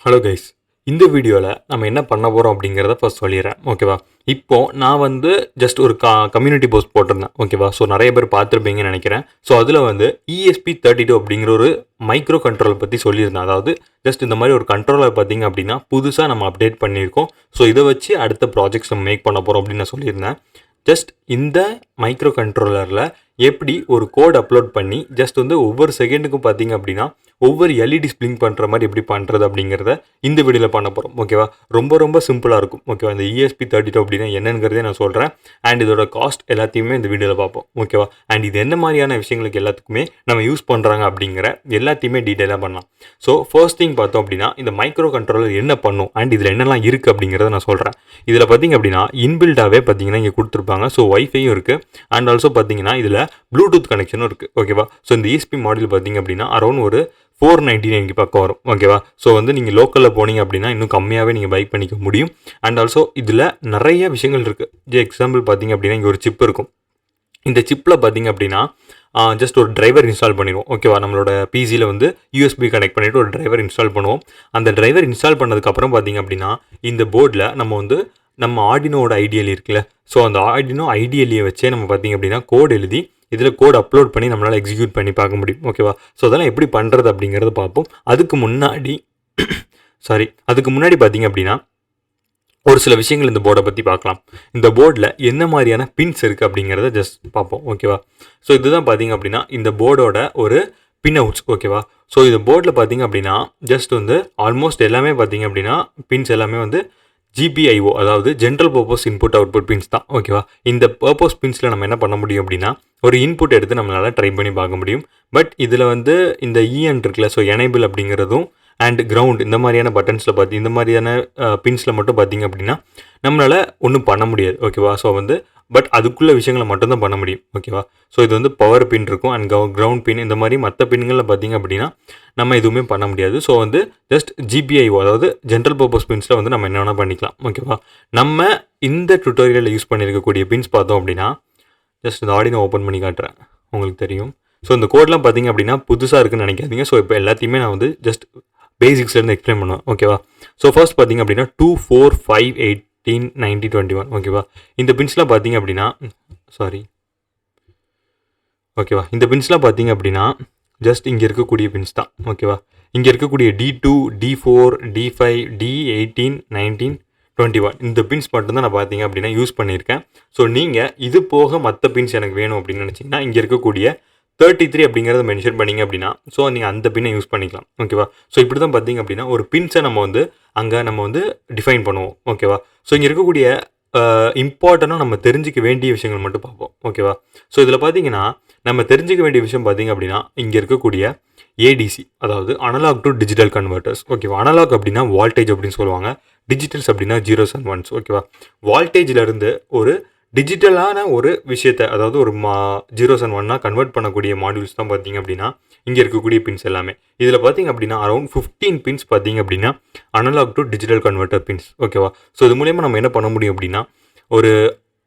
Hello guys, இந்த வீடியோவில் நம்ம என்ன பண்ண போகிறோம் அப்படிங்கிறத ஃபர்ஸ்ட் சொல்லிடுறேன். ஓகேவா? இப்போது நான் வந்து ஜஸ்ட் ஒரு கம்யூனிட்டி போஸ்ட் போட்டிருந்தேன். ஓகேவா? ஸோ நிறைய பேர் பார்த்துருப்பீங்கன்னு நினைக்கிறேன். ஸோ அதில் வந்து ESP32 அப்படிங்கிற ஒரு மைக்ரோ கண்ட்ரோலர் பற்றி சொல்லியிருந்தேன். அதாவது ஜஸ்ட் இந்த மாதிரி ஒரு கண்ட்ரோலர் பார்த்தீங்க அப்படின்னா புதுசாக நம்ம அப்டேட் பண்ணியிருக்கோம். ஸோ இதை வச்சு அடுத்த ப்ராஜெக்ட்ஸ் நம்ம மேக் பண்ண போகிறோம் அப்படின்னு நான் சொல்லியிருந்தேன். ஜஸ்ட் இந்த மைக்ரோ கண்ட்ரோலரில் எப்படி ஒரு கோட் அப்லோட் பண்ணி ஜஸ்ட் வந்து ஒவ்வொரு செகண்டுக்கும் பார்த்தீங்க அப்படின்னா ஒவ்வொரு எல்இடிஸ் பிளிங்க் பண்ணுற மாதிரி எப்படி பண்ணுறது அப்படிங்கிறத இந்த வீடியோவில் பண்ண போகிறோம். ஓகேவா? ரொம்ப ரொம்ப சிம்பிளாக இருக்கும். ஓகேவா? இந்த ESP32 அப்படின்னா என்னங்கிறதே நான் சொல்கிறேன். அண்ட் இதோட காஸ்ட் எல்லாத்தையுமே இந்த வீடியோவில் பார்ப்போம். ஓகேவா? அண்ட் இது என்ன மாதிரியான விஷயங்களுக்கு எல்லாத்துக்குமே நம்ம யூஸ் பண்ணுறாங்க அப்படிங்கிற எல்லாத்தையுமே டீட்டெயிலாக பண்ணலாம். ஸோ ஃபர்ஸ்ட் திங் பார்த்தோம் அப்படின்னா இந்த மைக்ரோ கண்ட்ரோலர் என்ன பண்ணும் அண்ட் இதில் என்னெல்லாம் இருக்குது அப்படிங்கிறத நான் சொல்கிறேன். இதில் பார்த்தீங்க அப்படின்னா இன்பில்டாகவே பார்த்தீங்கன்னா இங்கே கொடுத்துருப்பாங்க. ஸோ வைஃபையும் இருக்குது அண்ட் ஆல்சோ பார்த்தீங்கன்னா இதில் ப்ளூடூத் கனெக்ஷனும் இருக்குது. ஓகேவா? ஸோ இந்த ESP மாடல் பார்த்தீங்க அப்படின்னா அரௌண்ட் ஒரு 499 பக்கம் வரும். ஓகேவா? ஸோ வந்து நீங்கள் லோக்கலில் போனீங்க அப்படின்னா இன்னும் கம்மியாகவே நீங்கள் பை பண்ணிக்க முடியும். அண்ட் ஆல்சோ இதில் நிறைய விஷயங்கள் இருக்குது. எக்ஸாம்பிள் பார்த்தீங்க அப்படின்னா இங்கே ஒரு சிப் இருக்கும். இந்த சிப்பில் பார்த்தீங்க அப்படின்னா ஜஸ்ட் ஒரு டிரைவர் இன்ஸ்டால் பண்ணிடுவோம். ஓகேவா? நம்மளோட பிசியில் வந்து USB கனெக்ட் பண்ணிவிட்டு ஒரு டிரைவர் இன்ஸ்டால் பண்ணுவோம். அந்த டிரைவர் இன்ஸ்டால் பண்ணதுக்கப்புறம் பார்த்தீங்க அப்படின்னா இந்த போர்டில் நம்ம ஆர்டினோட ஐடியல் இருக்குல்ல, ஸோ அந்த ஆர்டினோ ஐடியலியை வச்சே நம்ம பார்த்தீங்க அப்படின்னா கோட் எழுதி இதில் கோட் அப்லோட் பண்ணி நம்மளால் எக்ஸிக்யூட் பண்ணி பார்க்க முடியும். ஓகேவா? ஸோ அதெல்லாம் எப்படி பண்ணுறது அப்படிங்கிறத பார்ப்போம். அதுக்கு முன்னாடி பார்த்தீங்க அப்படின்னா ஒரு சில விஷயங்கள் இந்த போர்டை பற்றி பார்க்கலாம். இந்த போர்டில் என்ன மாதிரியான பின்ஸ் இருக்குது அப்படிங்கிறத ஜஸ்ட் பார்ப்போம். ஓகேவா? ஸோ இதுதான் பார்த்தீங்க அப்படின்னா இந்த போர்டோட ஒரு பின் அவுட்ஸ். ஓகேவா? ஸோ இந்த போர்டில் பார்த்தீங்க அப்படின்னா ஜஸ்ட் வந்து ஆல்மோஸ்ட் எல்லாமே பார்த்தீங்க அப்படின்னா பின்ஸ் எல்லாமே வந்து GPIO, அதாவது general purpose input output pins தான். ஓகேவா? இந்த பர்பஸ் பின்ஸில் நம்ம என்ன பண்ண முடியும் அப்படின்னா ஒரு இன்புட் எடுத்து நம்மளால் ட்ரை பண்ணி பார்க்க முடியும். பட் இதில் வந்து இந்த EN இருக்குல்ல, ஸோ எனேபிள் அப்படிங்கிறதும் அண்ட் கிரவுண்ட் இந்த மாதிரியான பட்டன்ஸில் இந்த மாதிரியான பின்ஸில் மட்டும் பார்த்தீங்க அப்படின்னா நம்மளால் ஒன்றும் பண்ண முடியாது. ஓகேவா? ஸோ வந்து பட் அதுக்குள்ள விஷயங்களை மட்டும்தான் பண்ண முடியும். ஓகேவா? ஸோ இது வந்து பவர் பின் இருக்கும் அண்ட் கிரவுண்ட் பின் இந்த மாதிரி மற்ற பின்களில் பார்த்தீங்க அப்படின்னா நம்ம எதுவுமே பண்ண முடியாது. ஸோ வந்து ஜஸ்ட் GPIO, அதாவது ஜென்ரல் பர்பஸ் பின்ஸில் வந்து நம்ம என்ன வேணால் பண்ணிக்கலாம். ஓகேவா? நம்ம இந்த டுட்டோரியலில் யூஸ் பண்ணியிருக்கக்கூடிய பின்ஸ் பார்த்தோம் அப்படின்னா ஜஸ்ட் இந்த ஆடினோ ஓப்பன் பண்ணி காட்டுறேன், உங்களுக்கு தெரியும். ஸோ இந்த கோட்லாம் பார்த்தீங்க அப்படின்னா புதுசாக இருக்குன்னு நினைக்காதீங்க. ஸோ இப்போ எல்லாத்தையுமே நான் வந்து ஜஸ்ட் பேசிக்ஸ்லேருந்து எக்ஸ்பிளைன் பண்ணுவேன். ஓகேவா? ஸோ ஃபர்ஸ்ட் பார்த்தீங்க அப்படின்னா 2, 4, 5, 18, 19, 21. ஓகேவா? இந்த பின்ஸ்லாம் பார்த்தீங்க அப்படின்னா இந்த பின்ஸ்லாம் பார்த்தீங்க அப்படின்னா ஜஸ்ட் இங்கே இருக்கக்கூடிய பின்ஸ் தான். ஓகேவா? இங்கே இருக்கக்கூடிய D2, D4, D5, D18, 19, 21 இந்த பின்ஸ் மட்டும்தான் நான் பார்த்தீங்க அப்படின்னா யூஸ் பண்ணியிருக்கேன். ஸோ நீங்கள் இது போக மற்ற பின்ஸ் எனக்கு வேணும் அப்படின்னு நினச்சிங்கன்னா இங்கே இருக்கக்கூடிய 33 அப்படிங்கிறத மென்ஷன் பண்ணிங்க அப்படின்னா ஸோ நீங்கள் அந்த பின்னை யூஸ் பண்ணிக்கலாம். ஓகேவா? ஸோ இப்படி தான் பார்த்தீங்க அப்படின்னா ஒரு பின்ஸை நம்ம வந்து டிஃபைன் பண்ணுவோம். ஓகேவா? ஸோ இங்கே இருக்கக்கூடிய இம்பார்ட்டண்ட்டாக நம்ம தெரிஞ்சிக்க வேண்டிய விஷயங்கள் மட்டும் பார்ப்போம். ஓகேவா? ஸோ இதில் பார்த்தீங்கன்னா நம்ம தெரிஞ்சிக்க வேண்டிய விஷயம் பார்த்தீங்க அப்படின்னா இங்கே இருக்கக்கூடிய ADC, அதாவது அனலாக் டு டிஜிட்டல் கன்வெர்ட்டர்ஸ். ஓகேவா? அனலாக் அப்படின்னா வால்டேஜ் அப்படின்னு சொல்லுவாங்க, டிஜிட்டல்ஸ் அப்படின்னா ஜீரோஸ் அண்ட் ஒன்ஸ். ஓகேவா? வால்டேஜிலேருந்து ஒரு டிஜிட்டலான ஒரு விஷயத்தை, அதாவது ஒரு ஜீரோஸ் அண்ட் ஒன்னாக கன்வெர்ட் பண்ணக்கூடிய மாடியூல்ஸ் தான் பார்த்தீங்க அப்படின்னா இங்கே இருக்கக்கூடிய பின்ஸ் எல்லாமே. இதில் பார்த்தீங்க அப்படின்னா அரௌண்ட் 15 பின்ஸ் பார்த்தீங்க அப்படின்னா analogue to digital converter pins. ஓகேவா? ஸோ இது மூலயமா நம்ம என்ன பண்ண முடியும் அப்படின்னா ஒரு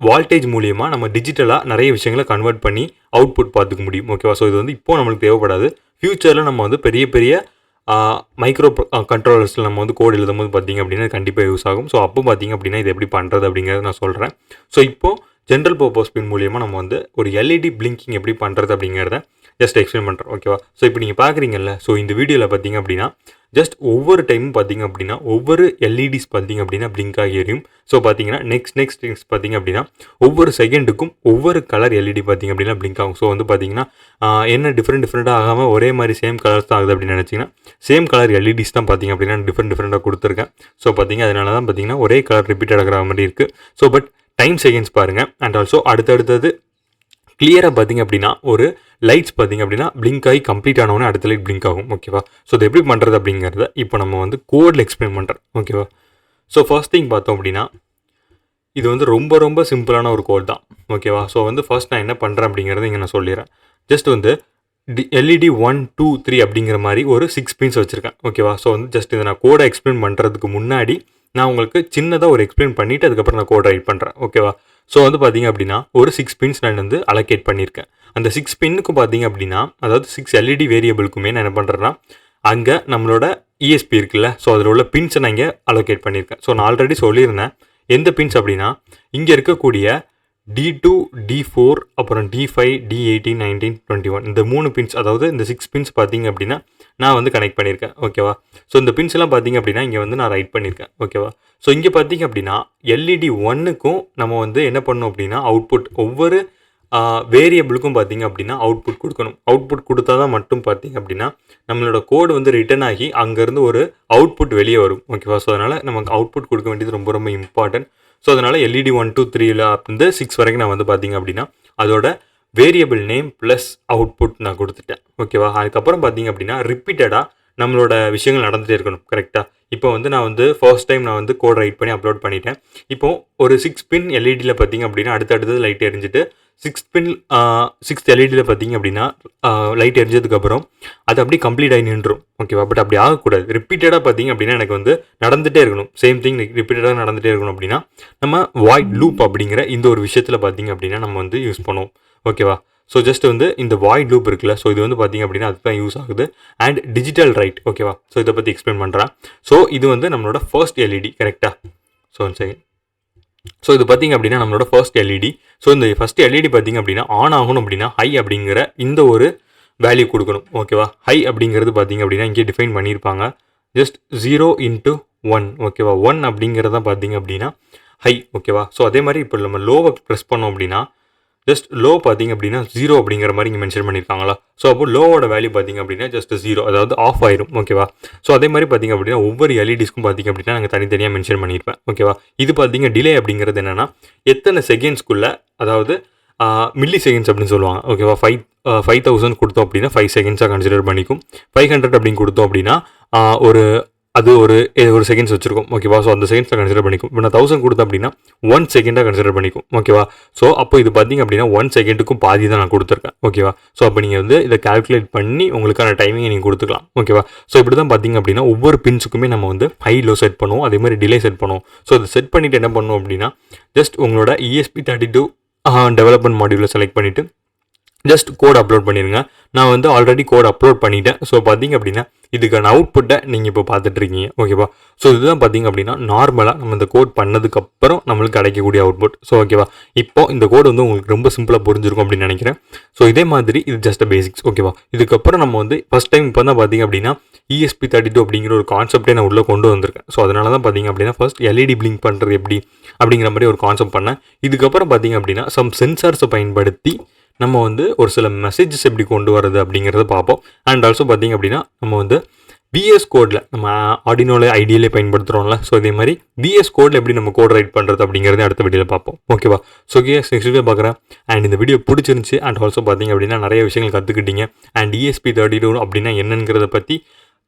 வால்டேஜ் மூலியமாக நம்ம டிஜிட்டலாக நிறைய விஷயங்களை கன்வெர்ட் பண்ணி அவுட்புட் பார்த்துக்க முடியும். ஓகேவா? ஸோ இது வந்து இப்போது நம்மளுக்கு தேவைப்படாது. ஃப்யூச்சரில் நம்ம வந்து பெரிய பெரிய மைக்ரோ கண்ட்ரோலர்ஸில் நம்ம வந்து கோட் எழுதும் போது பார்த்தீங்க அப்படின்னா கண்டிப்பாக யூஸ் ஆகும். ஸோ அப்போ பார்த்தீங்க அப்படின்னா இது எப்படி பண்ணுறது அப்படிங்கிறத நான் சொல்கிறேன். ஸோ இப்போது ஜென்ரல் பர்பஸ் பின் மூலியமாக நம்ம வந்து ஒரு LED பிளிங்கிங் எப்படி பண்ணுறது அப்படிங்கிறத ஜஸ்ட் எக்ஸ்பிளைன் பண்ணுறேன். ஓகேவா? ஸோ இப்போ நீங்கள் பார்க்குறீங்கல்ல, ஸோ இந்த வீடியோவில் பார்த்தீங்க அப்படின்னா ஜஸ்ட் ஒவ்வொரு டைமும் பார்த்தீங்க அப்படின்னா ஒவ்வொரு LEDs பார்த்தீங்க அப்படின்னா பிளிங்க் ஆகி எரியும். ஸோ பார்த்தீங்கன்னா நெக்ஸ்ட் பார்த்தீங்க அப்படின்னா ஒவ்வொரு செகண்டுக்கும் ஒவ்வொரு கலர் LED பார்த்தீங்க அப்படின்னா பிளிங்க் ஆகும். ஸோ வந்து பார்த்தீங்கன்னா என்ன டிஃப்ரெண்ட்டாக ஆகாமல் ஒரே மாதிரி சேம் கலர்ஸ் தான் ஆகுது அப்படின்னு நினச்சிங்கன்னா சேம் கலர் LEDs தான் பார்த்தீங்க அப்படின்னா டிஃப்ரெண்ட்டாக கொடுத்துருக்கேன். ஸோ பார்த்தீங்க அதனால தான் பார்த்தீங்கன்னா ஒரே கலர் ரிப்பீட் ஆகிற மாதிரி இருக்குது. ஸோ பட் டைம் செகண்ட்ஸ் பாருங்கள். அண்ட் ஆல்சோ அடுத்தது கிளியராக பார்த்தீங்க அப்படின்னா ஒரு லைட்ஸ் பார்த்தீங்க அப்படின்னா பிளிங்க் ஆகி கம்ப்ளீட் ஆனவொன்னே அடுத்த லைட் பிளிங்க் ஆகும். ஓகேவா? ஸோ இது எப்படி பண்ணுறது அப்படிங்கிறத இப்போ நம்ம வந்து கோடில் எக்ஸ்பிளைன் பண்ணுறேன். ஓகேவா? ஸோ ஃபர்ஸ்ட் திங் பார்த்தோம் அப்படின்னா இது வந்து ரொம்ப ரொம்ப சிம்பிளான ஒரு கோட் தான். ஓகேவா? ஸோ வந்து ஃபர்ஸ்ட் நான் என்ன பண்ணுறேன் அப்படிங்கிறத இங்கே நான் சொல்லிடுறேன். ஜஸ்ட் வந்து LED 1, 2, 3 அப்படிங்கிற மாதிரி ஒரு 6 பின்ஸ் வச்சுருக்கேன். ஓகேவா? ஸோ வந்து ஜஸ்ட் இதை நான் கோடை எக்ஸ்பிளைன் பண்ணுறதுக்கு முன்னாடி நான் உங்களுக்கு சின்னதாக ஒரு எக்ஸ்பிளைன் பண்ணிவிட்டு அதுக்கப்புறம் நான் கோட் ரைட் பண்ணுறேன். ஓகேவா? ஸோ வந்து பார்த்தீங்க அப்படின்னா ஒரு 6 பின்ஸ் நான் வந்து அலோகேட் பண்ணியிருக்கேன். அந்த 6 பின்னுக்கும் பார்த்தீங்க அப்படின்னா அதாவது 6 LED வேரியபிளுக்குமே நான் என்ன பண்ணுறேன்னா அங்கே நம்மளோட ESP இருக்குல்ல, ஸோ அதில் உள்ள பின்ஸை நான் இங்கே அலோகேட் பண்ணியிருக்கேன். ஸோ நான் ஆல்ரெடி சொல்லியிருந்தேன் எந்த பின்ஸ் அப்படின்னா இங்கே இருக்கக்கூடிய D2, D4, அப்புறம் D5, D18, 19, 21 இந்த 3 பின்ஸ், அதாவது இந்த 6 பின்ஸ் பார்த்தீங்க அப்படின்னா நான் வந்து கனெக்ட் பண்ணியிருக்கேன். ஓகேவா? ஸோ இந்த பின்ஸ் எல்லாம் பார்த்தீங்க அப்படின்னா இங்கே வந்து நான் ரைட் பண்ணியிருக்கேன். ஓகேவா? ஸோ இங்கே பார்த்தீங்க அப்படின்னா LED 1க்கும் நம்ம வந்து என்ன பண்ணணும் அப்படின்னா அவுட்புட் ஒவ்வொரு வேரியபிளுக்கும் பார்த்தீங்க அப்படின்னா அவுட்புட் கொடுக்கணும். அவுட்புட் கொடுத்தா தான் மட்டும் பார்த்தீங்க அப்படின்னா நம்மளோட கோடு வந்து ரிட்டர்ன் ஆகி அங்கேருந்து ஒரு அவுட்புட் வெளியே வரும். ஓகேவா? ஸோ அதனால் நமக்கு அவுட்புட் கொடுக்க வேண்டியது ரொம்ப ரொம்ப இம்பார்ட்டன்ட். ஸோ அதனால் LED 1, 2, 3ல வந்து 6 வரைக்கும் நான் வந்து பார்த்தீங்க அப்படின்னா அதோட வேரியபிள் நேம் ப்ளஸ் அவுட்புட் நான் கொடுத்துட்டேன். ஓகேவா? அதுக்கப்புறம் பார்த்தீங்க அப்படின்னா ரிப்பீட்டடாக நம்மளோட விஷயங்கள் நடந்துகிட்டே இருக்கணும். கரெக்டாக? இப்போ வந்து நான் வந்து ஃபர்ஸ்ட் டைம் நான் வந்து கோட் ரைட் பண்ணி அப்லோட் பண்ணிட்டேன். இப்போ ஒரு 6 பின் LEDயில் பார்த்தீங்க அப்படின்னா அடுத்தடுத்தது லைட் எரிஞ்சிட்டு 6th LEDயில் பார்த்தீங்க அப்படின்னா லைட் எரிஞ்சதுக்கப்புறம் அது அப்படியே கம்ப்ளீட் ஆகி நின்றும். ஓகேவா? பட் அப்படி ஆகக்கூடாது. ரிப்பீட்டடாக பார்த்தீங்க அப்படின்னா எனக்கு வந்து நடந்துகிட்டே இருக்கணும். சேம் திங் ரிப்பீட்டடாக நடந்துகிட்டே இருக்கணும் அப்படின்னா நம்ம வாய்ட் லூப் அப்படிங்கிற இந்த ஒரு விஷயத்தில் பார்த்தீங்க அப்படின்னா நம்ம வந்து யூஸ் பண்ணுவோம். ஓகேவா? ஸோ ஜஸ்ட் வந்து இந்த வாய்ட் லூப் இருக்குல்ல, ஸோ இது வந்து பார்த்தீங்க அப்படின்னா அதுக்கு தான் யூஸ் ஆகுது. And digital write. ஓகேவா? ஸோ இதை பற்றி எக்ஸ்பிளைன் பண்ணுறேன். ஸோ இது வந்து நம்மளோட ஃபர்ஸ்ட் LED. கரெக்டாக? ஸோ சரி. ஸோ இது பார்த்தீங்க அப்படின்னா நம்மளோட ஃபர்ஸ்ட் LED. ஸோ இந்த ஃபர்ஸ்ட் LED பார்த்தீங்க அப்படின்னா ஆன் ஆகணும் அப்படின்னா ஹை அப்படிங்கிற இந்த ஒரு வேல்யூ கொடுக்கணும். ஓகேவா? ஹை அப்படிங்கிறது பார்த்தீங்க அப்படின்னா இங்கே டிஃபைன் பண்ணியிருப்பாங்க. Just 0 into 1. ஓகேவா? 1 அப்படிங்கிறத பார்த்தீங்க அப்படின்னா ஹை. ஓகேவா? ஸோ அதே மாதிரி இப்போ நம்ம லோவை ப்ரெஸ் பண்ணோம் அப்படின்னா ஜஸ்ட் லோ பார்த்தீங்க அப்படின்னா 0 அப்படிங்கிற மாதிரி இங்கே மென்ஷன் பண்ணியிருக்காங்களா? ஸோ அப்போ லோவோட வேல்யூ பார்த்தீங்க அப்படின்னா ஜஸ்ட் 0, அதாவது ஆஃப் ஆயிரும். ஓகேவா? ஸோ அதே மாதிரி பார்த்தீங்க அப்படின்னா ஒவ்வொரு LEDஸ்க்கும் பார்த்தீங்க அப்படின்னா நாங்கள் தனித்தனியாக மென்ஷன் பண்ணியிருப்பேன். ஓகேவா? இது பார்த்தீங்க டிலே அப்படிங்கிறது என்னென்னா எத்தனை செகண்ட்ஸ்க்குள்ளே, அதாவது மில்லி செகண்ட்ஸ் அப்படின்னு சொல்லுவாங்க. ஓகேவா? 5000 கொடுத்தோம் அப்படின்னா 5 செகண்ட்ஸாக கன்சிடர் பண்ணிக்கும். 500 அப்படின்னு கொடுத்தோம் அப்படின்னா அது ஒரு செகண்ட்ஸ் வச்சிருக்கும். ஓகேவா? ஸோ அந்த செகண்ட்ஸில் கன்சிடர் பண்ணிக்கும். இப்போ நான் 1000 கொடுத்தேன் அப்படின்னா 1 செகண்டாக கன்சிடர் பண்ணிக்கும். ஓகேவா? ஸோ அப்போ இது பார்த்தீங்க அப்படின்னா 1 செகண்டுக்கும் பாதி தான் நான் கொடுத்துருக்கேன். ஓகேவா? ஸோ அப்போ நீங்கள் வந்து இதை கால்குலேட் பண்ணி உங்களுக்கான டைமிங்கை நீங்கள் கொடுத்துக்கலாம். ஓகேவா? ஸோ இப்படி தான் பார்த்தீங்க அப்படின்னா ஒவ்வொரு பின்ஸுக்குமே நம்ம வந்து ஹை லோ செட் பண்ணுவோம், அதே மாதிரி டிலே செட் பண்ணுவோம். ஸோ இதை செட் பண்ணிவிட்டு என்ன பண்ணுவோம் அப்படின்னா ஜஸ்ட் உங்களோட ESP32 டெவலப்மெண்ட் மாடியூலை செலக்ட் பண்ணிவிட்டு ஜஸ்ட் கோட் அப்லோட் பண்ணிடுங்க. நான் வந்து ஆல்ரெடி கோட் அப்லோட் பண்ணிட்டேன். ஸோ பார்த்தீங்க அப்படின்னா இதுக்கான அவுட்புட்டை நீங்கள் இப்போ பார்த்துட்ருக்கீங்க. ஓகேவா? ஸோ இதுதான் பார்த்தீங்க அப்படின்னா நார்மலாக நம்ம இந்த கோட் பண்ணதுக்கப்புறம் நம்மளுக்கு கிடைக்கக்கூடிய அவுட்புட். ஸோ ஓகேவா? இப்போ இந்த கோட் வந்து உங்களுக்கு ரொம்ப சிம்பிளாக புரிஞ்சிருக்கும் அப்படின்னு நினைக்கிறேன். ஸோ இதே மாதிரி இது ஜஸ்ட் பேசிக்ஸ். ஓகேவா? இதுக்கப்புறம் நம்ம வந்து ஃபஸ்ட் டைம் இப்போ தான் பார்த்தீங்க அப்படின்னா ESP32 அப்படிங்கிற ஒரு கான்செப்டே நான் உள்ளே கொண்டு வந்திருக்கேன். ஸோ அதனால தான் பார்த்தீங்க அப்படின்னா ஃபர்ஸ்ட் LED பிளிங்க் பண்ணுறது எப்படி அப்படிங்கிற மாதிரி ஒரு கான்செப்ட் பண்ணேன். இதுக்கப்புறம் பார்த்தீங்க அப்படின்னா சம் சென்சார்ஸை பயன்படுத்தி நம்ம வந்து ஒரு சில மெசேஜஸ் எப்படி கொண்டு வரது அப்படிங்கிறத பார்ப்போம். அண்ட் ஆல்சோ பார்த்தீங்க அப்படின்னா நம்ம வந்து VS கோடில் நம்ம ஆர்டினோவில் ஐடியிலே பயன்படுத்துகிறோம்ல, ஸோ இதே மாதிரி VS கோடில் எப்படி நம்ம கோட் ரைட் பண்ணுறது அப்படிங்கிறத அடுத்த வீடியோவில் பார்ப்போம். ஓகேவா? ஸோ நெக்ஸ்ட் வீடியோ பார்க்குறேன். அண்ட் இந்த வீடியோ பிடிச்சிருந்துச்சி அண்ட் ஆல்சோ பார்த்தீங்க அப்படின்னா நிறைய விஷயங்கள் கற்றுக்கிட்டீங்க. அண்ட் ESP32 அப்படின்னா என்னங்கிறத பற்றி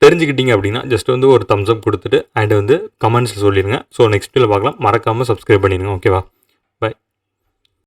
தெரிஞ்சுக்கிட்டீங்க அப்படின்னா ஜஸ்ட் வந்து ஒரு தம்ஸ் அப் கொடுத்துட்டு அண்ட் வந்து கமெண்ட்ஸில் சொல்லிடுங்க. ஸோ நெக்ஸ்ட் வீடியோவில் பார்க்கலாம். மறக்காமல் சப்ஸ்கிரைப் பண்ணிடுங்க. ஓகேவா?